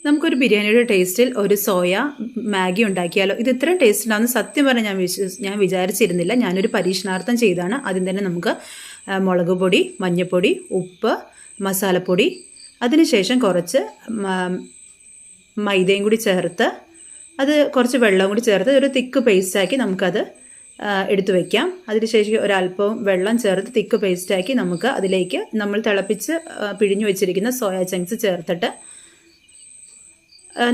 നമുക്കൊരു ബിരിയാണിയുടെ ടേസ്റ്റിൽ ഒരു സോയ മാഗി ഉണ്ടാക്കിയാലോ? ഇത് ഇത്രയും ടേസ്റ്റ് ഉണ്ടാകുന്ന സത്യം പറഞ്ഞാൽ ഞാൻ വിചാരിച്ചിരുന്നില്ല. ഞാനൊരു പരീക്ഷണാർത്ഥം ചെയ്താണ്. ആദ്യം തന്നെ നമുക്ക് മുളക് പൊടി, മഞ്ഞൾപ്പൊടി, ഉപ്പ്, മസാലപ്പൊടി, അതിനുശേഷം കുറച്ച് മൈദയും കൂടി ചേർത്ത് അത് കുറച്ച് വെള്ളം കൂടി ചേർത്ത് ഒരു തിക്ക് പേസ്റ്റാക്കി നമുക്കത് എടുത്തു വയ്ക്കാം. അതിനുശേഷം ഒരല്പവും വെള്ളം ചേർത്ത് തിക്ക് പേസ്റ്റാക്കി നമുക്ക് അതിലേക്ക് നമ്മൾ തിളപ്പിച്ച് പിഴിഞ്ഞു വെച്ചിരിക്കുന്ന സോയ ചങ്ക്സ് ചേർത്തിട്ട്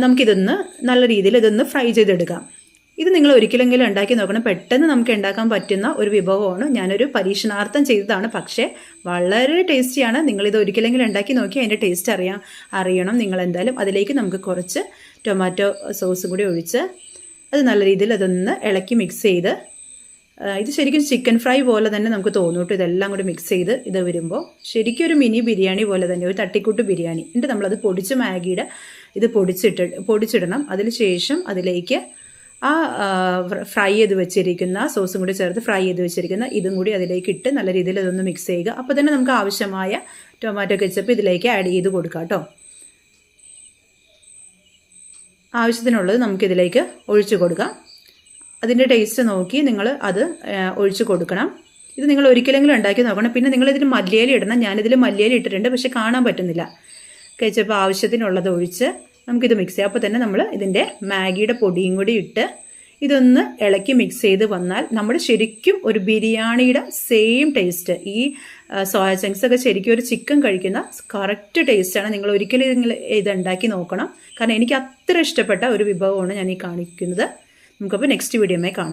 നമുക്കിതൊന്ന് നല്ല രീതിയിൽ ഇതൊന്ന് ഫ്രൈ ചെയ്തെടുക്കാം. ഇത് നിങ്ങൾ ഒരിക്കലെങ്കിലും ഉണ്ടാക്കി നോക്കണം. പെട്ടെന്ന് നമുക്ക് ഉണ്ടാക്കാൻ പറ്റുന്ന ഒരു വിഭവമാണ്. ഞാനൊരു പരീക്ഷണാർത്ഥം ചെയ്തതാണ്, പക്ഷേ വളരെ ടേസ്റ്റിയാണ്. നിങ്ങളിത് ഒരിക്കലെങ്കിലും ഉണ്ടാക്കി നോക്കി അതിൻ്റെ ടേസ്റ്റ് അറിയണം. നിങ്ങൾ എന്തായാലും അതിലേക്ക് നമുക്ക് കുറച്ച് ടൊമാറ്റോ സോസും കൂടി ഒഴിച്ച് അത് നല്ല രീതിയിൽ അതൊന്ന് ഇളക്കി മിക്സ് ചെയ്ത്, ഇത് ശരിക്കും ചിക്കൻ ഫ്രൈ പോലെ തന്നെ നമുക്ക് തോന്നൂട്ടോ. ഇതെല്ലാം കൂടി മിക്സ് ചെയ്ത് ഇത് വരുമ്പോൾ ശരിക്കും ഒരു മിനി ബിരിയാണി പോലെ തന്നെ, ഒരു തട്ടിക്കൂട്ട് ബിരിയാണി. എന്നിട്ട് നമ്മളത് പൊടിച്ച് മാഗിയുടെ ഇത് പൊടിച്ചിടണം. അതിനുശേഷം അതിലേക്ക് ആ ഫ്രൈ ചെയ്ത് വെച്ചിരിക്കുന്ന സോസും കൂടി ചേർത്ത് ഫ്രൈ ചെയ്ത് വെച്ചിരിക്കുന്ന ഇതും കൂടി അതിലേക്ക് ഇട്ട് നല്ല രീതിയിൽ അതൊന്ന് മിക്സ് ചെയ്യുക. അപ്പോൾ തന്നെ നമുക്ക് ആവശ്യമായ ടൊമാറ്റോ കെച്ചപ്പ് ഇതിലേക്ക് ആഡ് ചെയ്ത് കൊടുക്കാം കേട്ടോ. ആവശ്യത്തിനുള്ളത് നമുക്കിതിലേക്ക് ഒഴിച്ചു കൊടുക്കാം. അതിൻ്റെ ടേസ്റ്റ് നോക്കി നിങ്ങൾ അത് ഒഴിച്ച് കൊടുക്കണം. ഇത് നിങ്ങൾ ഒരിക്കലെങ്കിലും ഉണ്ടാക്കി നോക്കണം. പിന്നെ നിങ്ങളിതിൽ മല്ലിയില ഇടണം. ഞാനിതിൽ മല്ലിയില ഇട്ടിട്ടുണ്ട്, പക്ഷെ കാണാൻ പറ്റുന്നില്ല. കെച്ചപ്പ് ആവശ്യത്തിനുള്ളത് ഒഴിച്ച് നമുക്കിത് മിക്സ് ചെയ്യാം. അപ്പോൾ തന്നെ നമ്മൾ ഇതിൻ്റെ മാഗിയുടെ പൊടിയും കൂടി ഇട്ട് ഇതൊന്ന് ഇളക്കി മിക്സ് ചെയ്ത് വന്നാൽ നമ്മുടെ ശരിക്കും ഒരു ബിരിയാണിയുടെ സെയിം ടേസ്റ്റ്, ഈ സോയ ചങ്ക്സ് ഒക്കെ ശരിക്കും ഒരു ചിക്കൻ കഴിക്കുന്ന കറക്റ്റ് ടേസ്റ്റാണ്. നിങ്ങൾ ഒരിക്കലും നിങ്ങൾ ഇത് ഉണ്ടാക്കി നോക്കണം. കാരണം എനിക്ക് അത്ര ഇഷ്ടപ്പെട്ട ഒരു വിഭവമാണ് ഞാൻ ഈ കാണിക്കുന്നത്. നമുക്കപ്പോൾ നെക്സ്റ്റ് വീഡിയോയുമായി കാണാം.